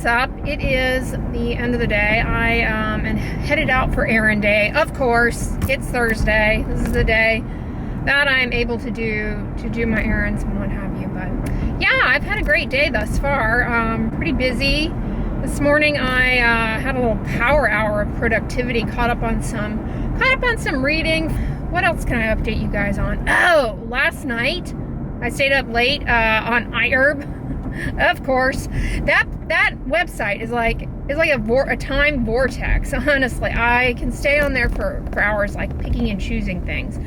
up? It is the end of the day. I am headed out for errand day. Of course, it's Thursday. This is the day that I'm able to do my errands and what have you. But yeah, I've had a great day thus far. Pretty busy. This morning I had a little power hour of productivity. Caught up on some reading. What else can I update you guys on? Oh, last night I stayed up late on iHerb. Of course, that website is like a time vortex. Honestly, I can stay on there for hours, like picking and choosing things.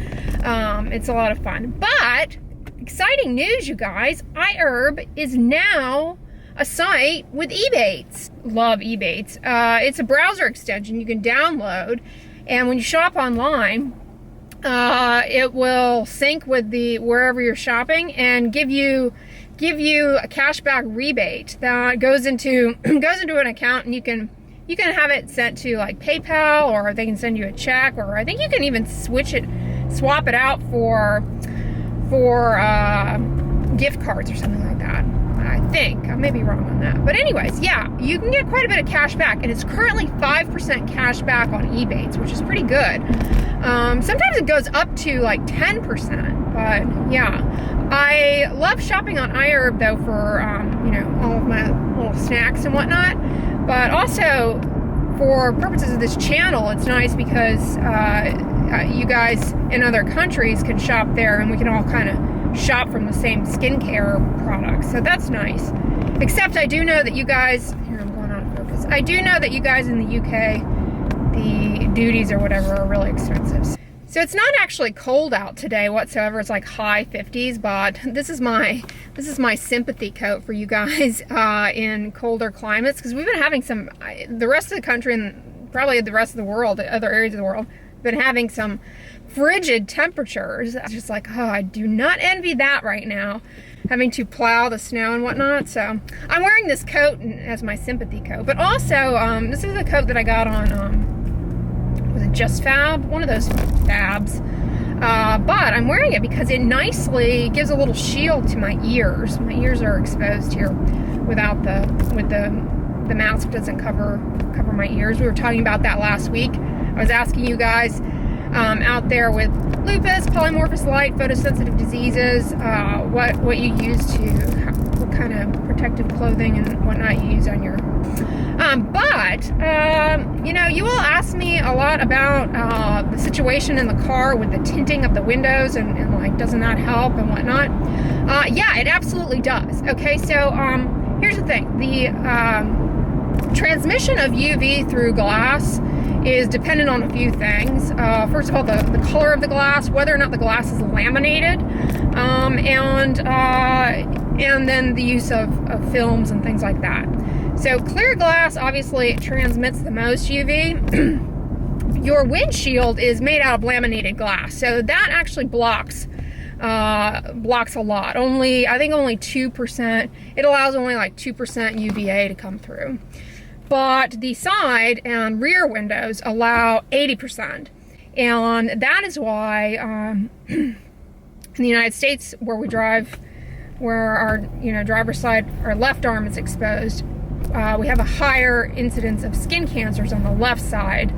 It's a lot of fun. But exciting news, you guys! iHerb is now a site with Ebates. Love Ebates. It's a browser extension you can download, and when you shop online, it will sync with wherever you're shopping and give you a cashback rebate that goes into an account, and you can have it sent to like PayPal, or they can send you a check, or I think you can even swap it out for gift cards or something like that. I think I may be wrong on that, but anyways, yeah, you can get quite a bit of cash back, and it's currently 5% cash back on Ebates, which is pretty good. Sometimes it goes up to like 10%, but yeah, I love shopping on iHerb though for all of my little snacks and whatnot, but also for purposes of this channel, it's nice because you guys in other countries can shop there, and we can all kind of shop from the same skincare products, so that's nice. Except I do know that you guys, here I'm going out of focus, I do know that you guys in the UK, the duties or whatever are really expensive. So it's not actually cold out today whatsoever. It's like high 50s, but this is my sympathy coat for you guys in colder climates, because we've been having the rest of the country and probably the rest of the world, other areas of the world, been having some frigid temperatures. It's just like, oh, I do not envy that right now, having to plow the snow and whatnot. So I'm wearing this coat as my sympathy coat, but also this is a coat that I got on was it Just Fab? One of those Fabs. But I'm wearing it because it nicely gives a little shield to my ears. My ears are exposed here without the mask doesn't cover my ears. We were talking about that last week. I was asking you guys out there with lupus, polymorphous light, photosensitive diseases, what you use what kind of protective clothing and whatnot you use on your. You will ask me a lot about the situation in the car with the tinting of the windows and like, doesn't that help and whatnot? Yeah, it absolutely does. Okay, so here's the thing: the transmission of UV through glass is dependent on a few things. First of all, the color of the glass, whether or not the glass is laminated, and then the use of films and things like that. So clear glass obviously transmits the most UV. Your windshield is made out of laminated glass, so that actually blocks a lot. I think only 2%. It allows only like 2% UVA to come through. But the side and rear windows allow 80%. And that is why in the United States, where we drive, where our driver's side, our left arm is exposed, we have a higher incidence of skin cancers on the left side,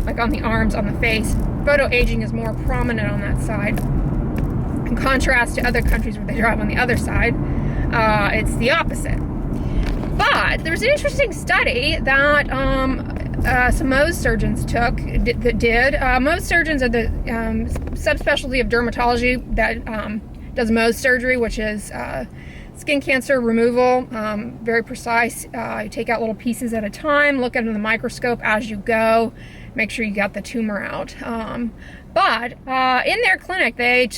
like on the arms, on the face. Photoaging is more prominent on that side. In contrast to other countries where they drive on the other side, it's the opposite. But there's an interesting study that some Mohs surgeons did. Mohs surgeons are the subspecialty of dermatology that does Mohs surgery, which is skin cancer removal, very precise. You take out little pieces at a time, look under the microscope as you go, make sure you got the tumor out. But in their clinic, they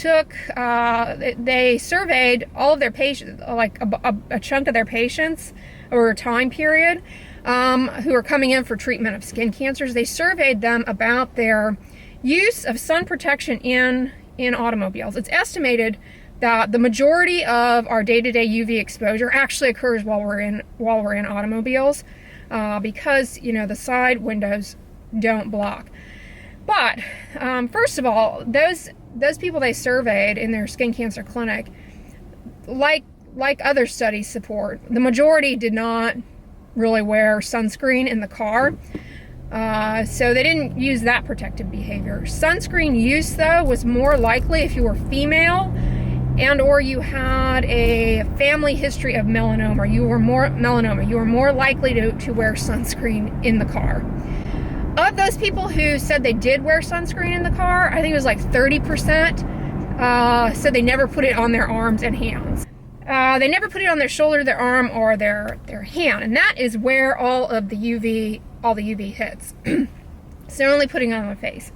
surveyed all of their patients, like a chunk of their patients over a time period, who are coming in for treatment of skin cancers. They surveyed them about their use of sun protection in automobiles. It's estimated that the majority of our day-to-day UV exposure actually occurs while we're in automobiles, because the side windows don't block. But first of all, those people they surveyed in their skin cancer clinic, like other studies support, the majority did not really wear sunscreen in the car. So they didn't use that protective behavior. Sunscreen use, though, was more likely if you were female and or you had a family history of melanoma. You were more likely to wear sunscreen in the car. Of those people who said they did wear sunscreen in the car, I think it was like 30% said they never put it on their arms and hands. They never put it on their shoulder, their arm, or their hand, and that is where all the UV hits. So they're only putting it on their face.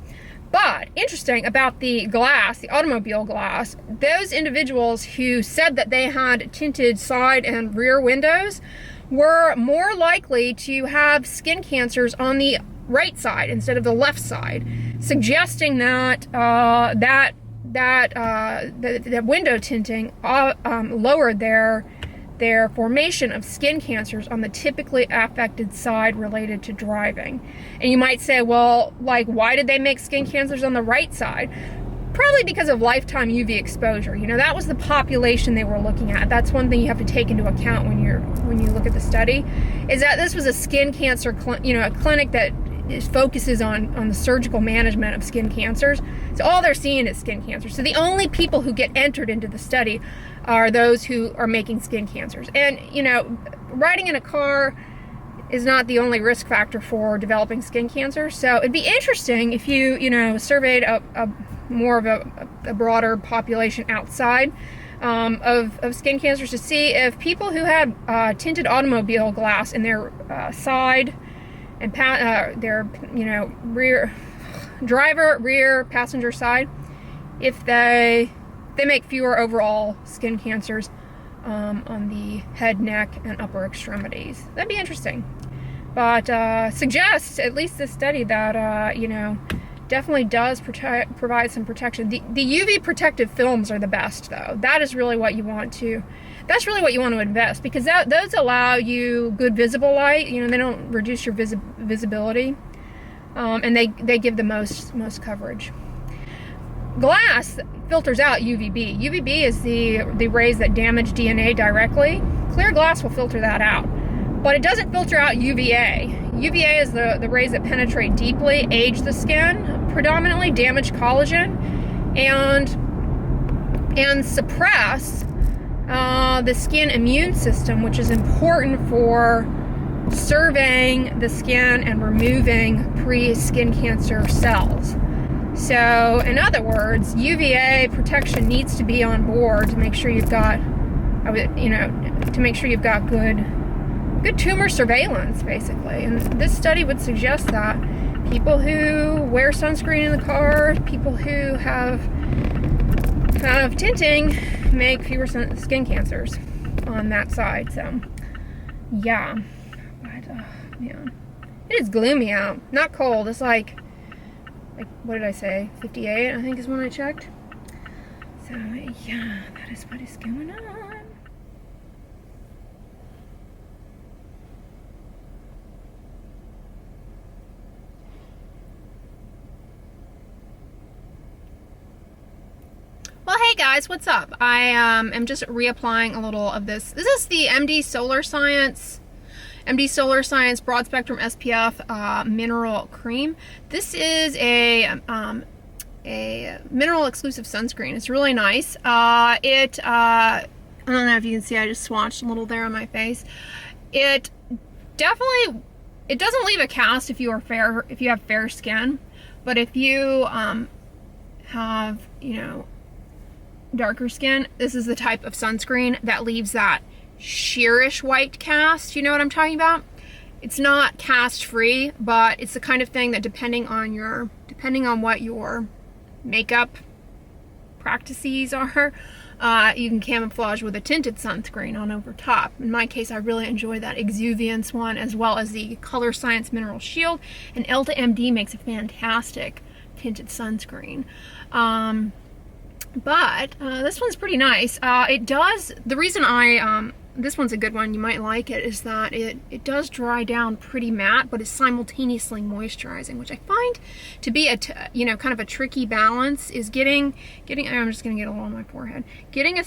But interesting about the glass, the automobile glass, those individuals who said that they had tinted side and rear windows were more likely to have skin cancers on the right side instead of the left side, suggesting that the window tinting lowered their formation of skin cancers on the typically affected side related to driving. And you might say, well, like, why did they make skin cancers on the right side? Probably because of lifetime UV exposure. You know, that was the population they were looking at. That's one thing you have to take into account when you look at the study, is that this was a skin cancer a clinic that focuses on the surgical management of skin cancers. So all they're seeing is skin cancer. So the only people who get entered into the study are those who are making skin cancers. And, you know, riding in a car is not the only risk factor for developing skin cancer. So it'd be interesting if you surveyed a more of a broader population outside of skin cancers to see if people who had tinted automobile glass in their side and their rear passenger side, if they make fewer overall skin cancers on the head, neck, and upper extremities. That'd be interesting. But suggests, at least this study, that definitely does provide some protection. The UV protective films are the best, though. That is really what you want to. That's really what you want to invest, because those allow you good visible light. You know, they don't reduce your visibility, and they give the most coverage. Glass filters out UVB. UVB is the rays that damage DNA directly. Clear glass will filter that out, but it doesn't filter out UVA. UVA is the rays that penetrate deeply, age the skin, predominantly damage collagen, and suppress the skin immune system, which is important for surveying the skin and removing pre-skin cancer cells. So, in other words, UVA protection needs to be on board to make sure you've got, good tumor surveillance, basically. And this study would suggest that people who wear sunscreen in the car, people who have tinting, make fewer skin cancers on that side. So, yeah. But, man, it is gloomy out. Not cold. It's like, what did I say? 58, I think, is when I checked. So, yeah, that is what is going on. Well, hey guys, what's up? I am just reapplying a little of this. This is the Mdsolarsciences Broad Spectrum SPF Mineral Cream. This is a mineral exclusive sunscreen. It's really nice. I don't know if you can see, I just swatched a little there on my face. It doesn't leave a cast if you have fair skin, but if you have, darker skin, this is the type of sunscreen that leaves that sheerish white cast. You know what I'm talking about? It's not cast free, but it's the kind of thing that depending on what your makeup practices are, you can camouflage with a tinted sunscreen on over top. In my case, I really enjoy that Exuviance one, as well as the Color Science Mineral Shield, and Elta MD makes a fantastic tinted sunscreen. But this one's pretty nice. The reason this one's a good one, you might like it, is that it does dry down pretty matte, but is simultaneously moisturizing, which I find to be kind of a tricky balance, is getting, I'm just gonna get a little on my forehead, getting a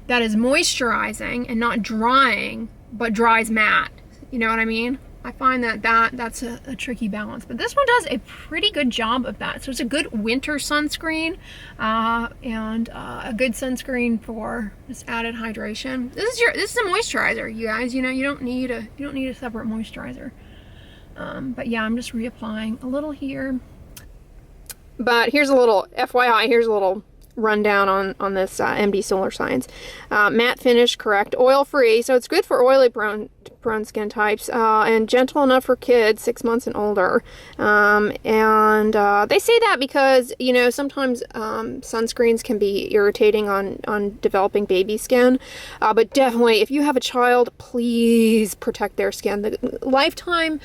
that is moisturizing and not drying, but dries matte. You know what I mean? I find that's a tricky balance, but this one does a pretty good job of that. So it's a good winter sunscreen, and a good sunscreen for just added hydration. This is a moisturizer, you guys. You know, you don't need a separate moisturizer. But yeah, I'm just reapplying a little here. But here's a little FYI. Here's a little rundown on this Mdsolarsciences. Matte finish, correct, oil free, so it's good for oily prone skin types, and gentle enough for kids 6 months and older. They say that because, you know, sometimes sunscreens can be irritating on developing baby skin, but definitely if you have a child, please protect their skin. The lifetime,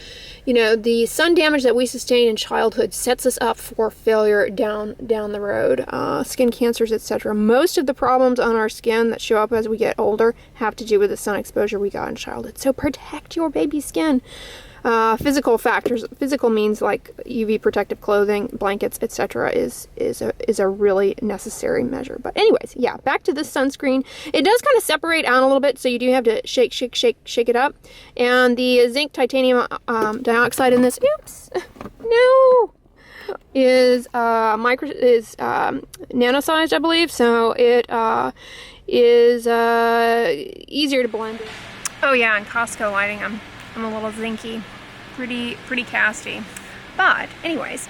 you know, the sun damage that we sustain in childhood sets us up for failure down the road. Skin cancers, etc. Most of the problems on our skin that show up as we get older have to do with the sun exposure we got in childhood. So protect your baby skin. Physical factors, physical means like UV protective clothing, blankets, etc. is a really necessary measure. But anyways, yeah, back to this sunscreen. It does kind of separate out a little bit, so you do have to shake it up. And the zinc titanium dioxide in this, oops, no, is nano-sized, I believe, so it is easier to blend. Oh yeah, and Costco lighting, I'm a little zinky, pretty casty. But anyways,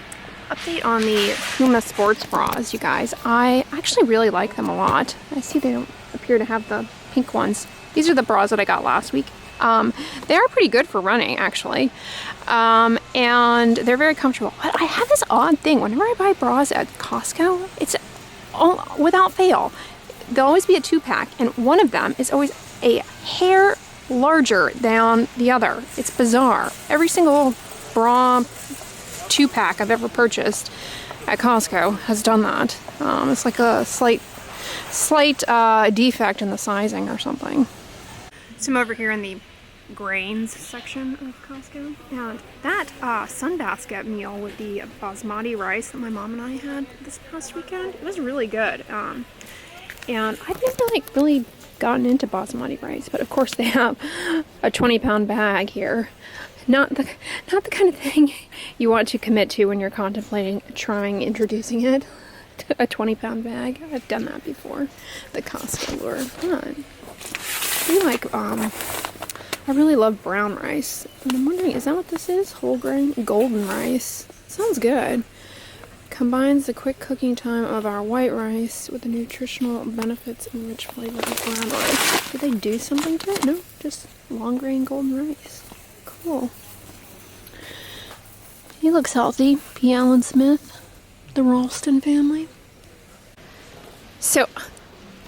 update on the Puma sports bras, you guys. I actually really like them a lot. I see they don't appear to have the pink ones. These are the bras that I got last week. They are pretty good for running, actually, and they're very comfortable. But I have this odd thing. Whenever I buy bras at Costco, it's without fail, there'll always be a 2-pack, and one of them is always a hair larger than the other. It's bizarre. Every single bra 2-pack I've ever purchased at Costco has done that. It's like a slight defect in the sizing or something. So I'm over here in the grains section of Costco, and that sunbasket meal with the basmati rice that my mom and I had this past weekend, it was really good. And I've never really gotten into basmati rice, but of course they have a 20-pound bag here. Not the kind of thing you want to commit to when you're contemplating introducing it. A 20-pound bag. I've done that before. The Costco lure. Fun. I really love brown rice. And I'm wondering, is that what this is? Whole grain? Golden rice. Sounds good. Combines the quick cooking time of our white rice with the nutritional benefits and rich flavor of brown rice. Did they do something to it? No, just long grain golden rice. Cool. He looks healthy. P. Allen Smith, the Ralston family. So,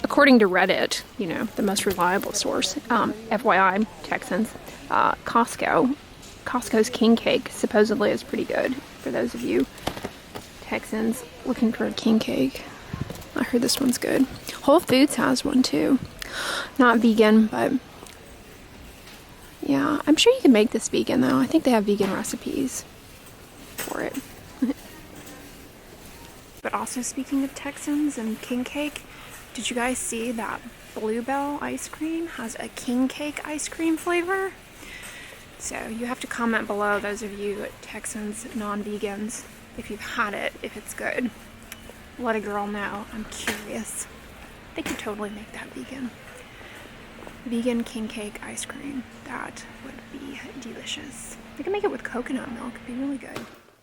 according to Reddit, you know, the most reliable source, FYI, Texans, Costco's king cake supposedly is pretty good for those of you Texans looking for a king cake. I heard this one's good. Whole Foods has one too. Not vegan, but yeah, I'm sure you can make this vegan though. I think they have vegan recipes for it. But also, speaking of Texans and king cake, did you guys see that Bluebell ice cream has a king cake ice cream flavor? So you have to comment below, those of you Texans, non-vegans, if you've had it, if it's good. Let a girl know. I'm curious. They could totally make that vegan. Vegan king cake ice cream. That would be delicious. They can make it with coconut milk. It'd be really good.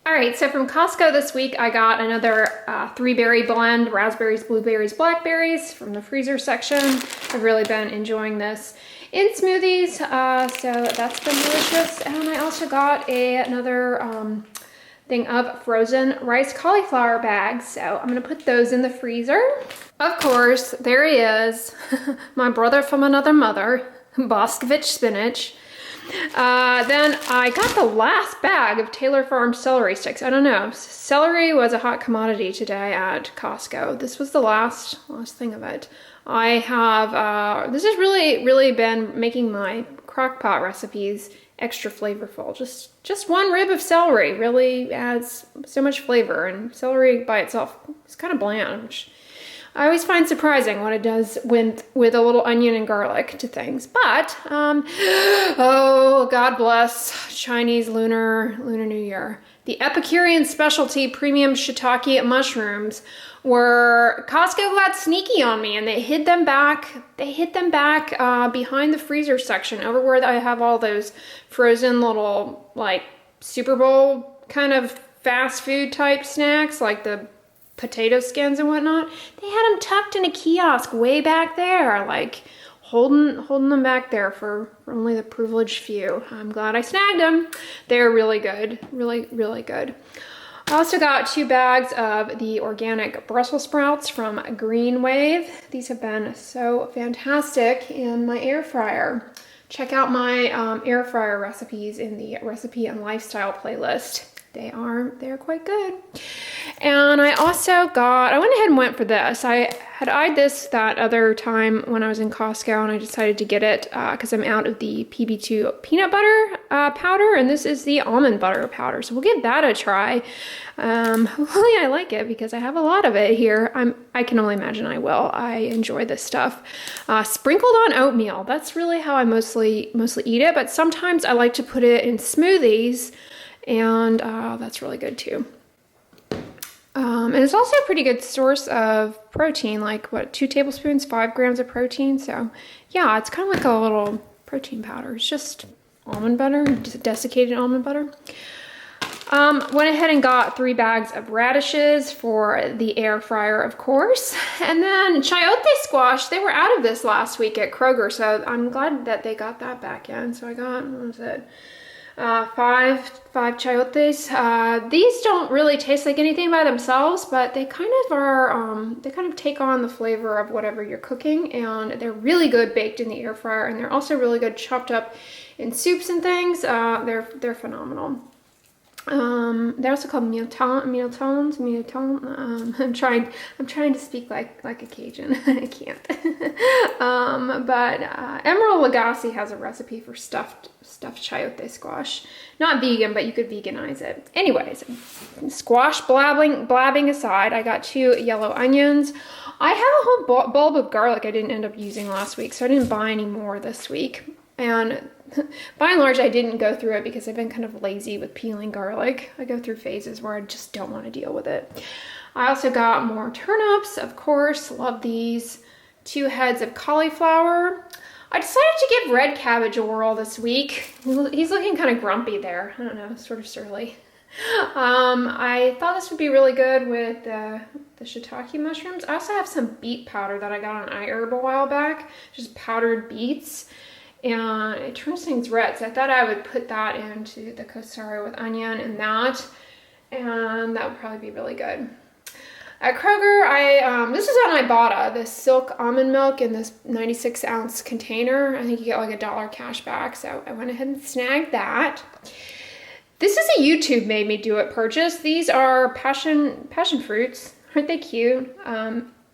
Alright, so from Costco this week, I got another 3-berry blend, raspberries, blueberries, blackberries from the freezer section. I've really been enjoying this in smoothies, so that's been delicious. And I also got another thing of frozen rice cauliflower bags, so I'm gonna put those in the freezer. Of course, there he is, my brother from another mother, Boscovich spinach. Then I got the last bag of Taylor Farm celery sticks. I don't know, celery was a hot commodity today at Costco. This was the last thing of it. I have, this has really been making my crock pot recipes extra flavorful. Just one rib of celery really adds so much flavor, and celery by itself is kind of bland, which I always find surprising what it does with a little onion and garlic to things. But, oh, God bless Chinese Lunar New Year. The Epicurean specialty premium shiitake mushrooms Costco got sneaky on me, and they hid them back behind the freezer section over where I have all those frozen little, like, Super Bowl kind of fast food type snacks, like the potato skins and whatnot. They had them tucked in a kiosk way back there, like holding them back there for only the privileged few. I'm glad I snagged them. They're really good, really, really good. I also got 2 bags of the organic Brussels sprouts from Green Wave. These have been so fantastic in my air fryer. Check out my air fryer recipes in the recipe and lifestyle playlist. They're quite good. And I also I went ahead and went for this. I had eyed this that other time when I was in Costco, and I decided to get it because I'm out of the PB2 peanut butter powder, and this is the almond butter powder. So we'll give that a try. Hopefully I like it because I have a lot of it here. I can only imagine I will. I enjoy this stuff. Sprinkled on oatmeal. That's really how I mostly eat it, but sometimes I like to put it in smoothies, and that's really good too. And it's also a pretty good source of protein, like 2 tablespoons, 5 grams of protein. So yeah, it's kind of like a little protein powder. It's just almond butter, just desiccated almond butter. Went ahead and got 3 bags of radishes for the air fryer, of course. And then chayote squash, they were out of this last week at Kroger, so I'm glad that they got that back in. So I got, what was it? 5 chayotes. These don't really taste like anything by themselves, but they kind of are, they kind of take on the flavor of whatever you're cooking, and they're really good baked in the air fryer, and they're also really good chopped up in soups and things. They're phenomenal. They're also called mignotons. I'm trying to speak like a Cajun. I can't. But Emerald Lagasse has a recipe for stuffed chayote squash. Not vegan, but you could veganize it. Anyways, squash blabbing aside, I got 2 yellow onions. I have a whole bulb of garlic I didn't end up using last week, so I didn't buy any more this week. And by and large, I didn't go through it because I've been kind of lazy with peeling garlic. I go through phases where I just don't want to deal with it. I also got more turnips, of course. Love these. 2 heads of cauliflower. I decided to give red cabbage a whirl this week. He's looking kind of grumpy there. I don't know, sort of surly. I thought this would be really good with the shiitake mushrooms. I also have some beet powder that I got on iHerb a while back. Just powdered beets. And it turns things red, so I thought I would put that into the kosari with onion and that would probably be really good. At Kroger, this is on Ibotta, this silk almond milk in this 96-ounce container. I think you get like $1 cash back, so I went ahead and snagged that. This is a YouTube made me do it purchase. These are passion fruits. Aren't they cute?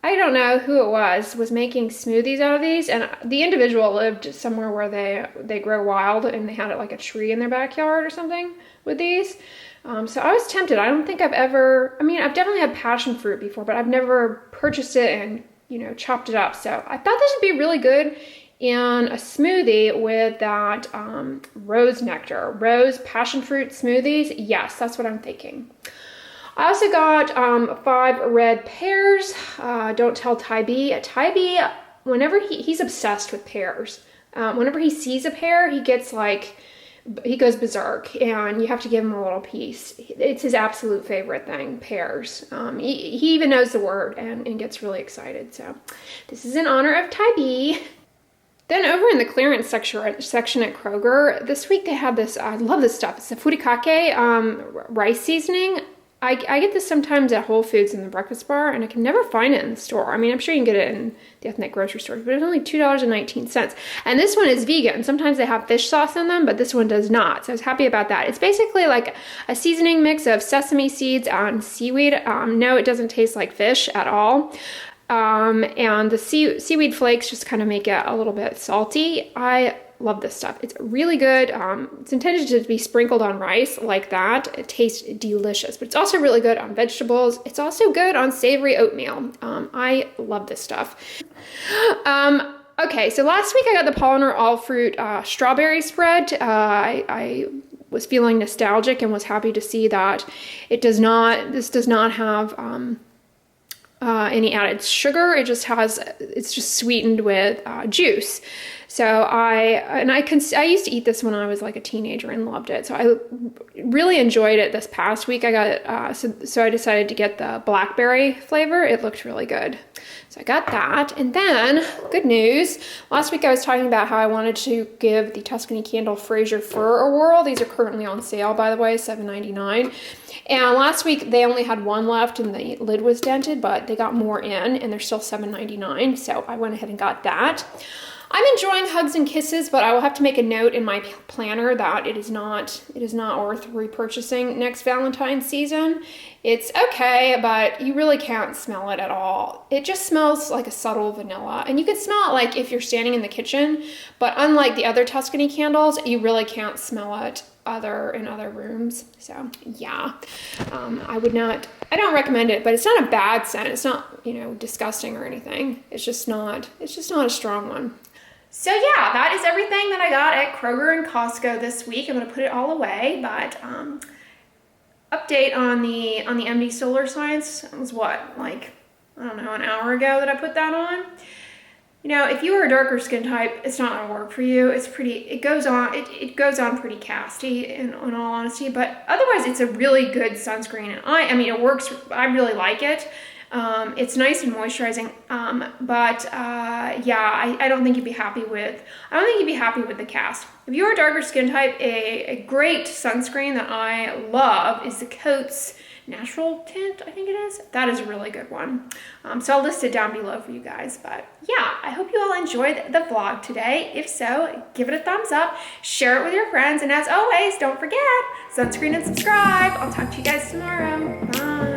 I don't know who it was making smoothies out of these, and the individual lived somewhere where they grow wild, and they had it like a tree in their backyard or something with these. So I was tempted. I don't think I've definitely had passion fruit before, but I've never purchased it and, chopped it up. So I thought this would be really good in a smoothie with that rose nectar, rose passion fruit smoothies. Yes, that's what I'm thinking. I also got 5 red pears. Don't tell Ty B. Ty B, whenever he's obsessed with pears. Whenever he sees a pear, he goes berserk, and you have to give him a little piece. It's his absolute favorite thing, pears. He even knows the word and gets really excited. So this is in honor of Ty B. Then over in the clearance section at Kroger, this week they have this, I love this stuff. It's the Foodie rice seasoning. I get this sometimes at Whole Foods in the breakfast bar, and I can never find it in the store. I mean, I'm sure you can get it in the ethnic grocery stores, but it's only $2.19. And this one is vegan. Sometimes they have fish sauce in them, but this one does not. So I was happy about that. It's basically like a seasoning mix of sesame seeds and seaweed. No, it doesn't taste like fish at all. And the seaweed flakes just kind of make it a little bit salty. I love this stuff. It's really good. It's intended to be sprinkled on rice like that. It tastes delicious, but it's also really good on vegetables. It's also good on savory oatmeal. I love this stuff. Okay, so last week I got the Polymer All Fruit strawberry spread. I was feeling nostalgic and was happy to see that this does not have any added sugar. It's just sweetened with juice. So I used to eat this when I was like a teenager and loved it. So I really enjoyed it this past week. I got so I decided to get the blackberry flavor. It looked really good. So I got that. And then, good news, last week I was talking about how I wanted to give the Tuscany Candle Fraser Fir a whirl. These are currently on sale, by the way, $7.99. And last week they only had one left and the lid was dented, but they got more in and they're still $7.99. So I went ahead and got that. I'm enjoying Hugs and Kisses, but I will have to make a note in my planner that it is not worth repurchasing next Valentine's season. It's okay, but you really can't smell it at all. It just smells like a subtle vanilla, and you can smell it like if you're standing in the kitchen, but unlike the other Tuscany candles, you really can't smell it in other rooms. So yeah, I don't recommend it, but it's not a bad scent. It's not, disgusting or anything. It's just not a strong one. So yeah, that is everything that I got at Kroger and Costco this week. I'm going to put it all away, but update on the Mdsolarsciences. It was what, like, I don't know, an hour ago that I put that on. If you are a darker skin type, it's not going to work for you. It goes on pretty casty in all honesty, but otherwise it's a really good sunscreen. And I mean, it works. I really like it. It's nice and moisturizing, but yeah, I don't think you'd be happy with the cast. If you're a darker skin type, a great sunscreen that I love is the Coats Natural Tint, I think it is. That is a really good one. So I'll list it down below for you guys, but yeah, I hope you all enjoyed the vlog today. If so, give it a thumbs up, share it with your friends, and as always, don't forget, sunscreen and subscribe. I'll talk to you guys tomorrow. Bye.